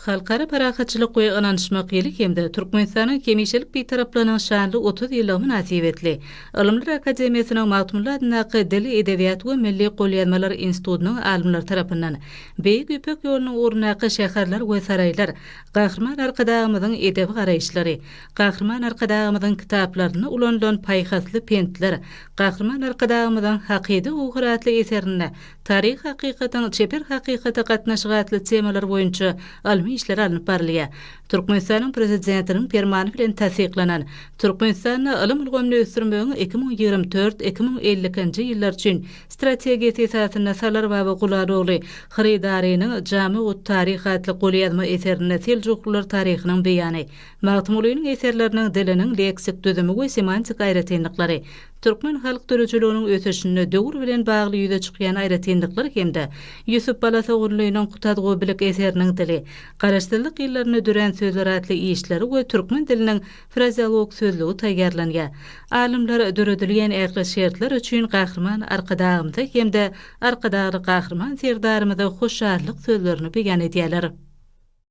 Halkara parahatçılık we ynanışmaklyk hemde Türkmenistanyň kemişilik bitaraplanan şanly 30 ýyllyk münasibetli. Ilymlar Akademiýasynyň Magtymly adynaky Dil, Edebiýat we Milli Golýanmalar Institutynyň alymlary tarapyndan Beýik Üpek ýolunyň urnaky şäherler we saraýlar, gahrman arkadagymyzyň edebi garaýşlary, gahrman arkadagymyzyň kitaplaryny ulandan paýhasly pentler, gahrman arkadagymyzyň hakydy uğratly eserini, taryh hakykatyň çeper hakykata gatnaşgatly temalar boýunça işler alınıp barlýar. Türkmenistanyň prezidentiniň fermany bilen tasdiklanan Türkmenistanyň ilm ulgamyny ösdürmegiň 2024-2050-nji ýyllar üçin strategiýasy esasyna salar baba Guladogly Hrydarynyň Jamy we Taryh adly golýazma eserini Selçuklular taryhynyň beýany, Magtymlyň eserleriniň diliniň leksik düzümi we semantik aýratynlyklary, Türkmen halk döreçiliginiň ösüşine döwür bilen bagly ýüze çykýan aýratynlyklar hemde Ýusup Balasagurlynyň Kutadgy bilik eseriniň dili, garaşdyrlyk ýyllaryny düren sözler adly işleri we türkmen diliniň frazeolog sözlügi taýýarlanýar. Alymlar döredilýän ägli şertler üçin gahrman arkadagymda hemde arkadagy gahrman serdarymyza hoşallyk sözlerini beýan edýärler.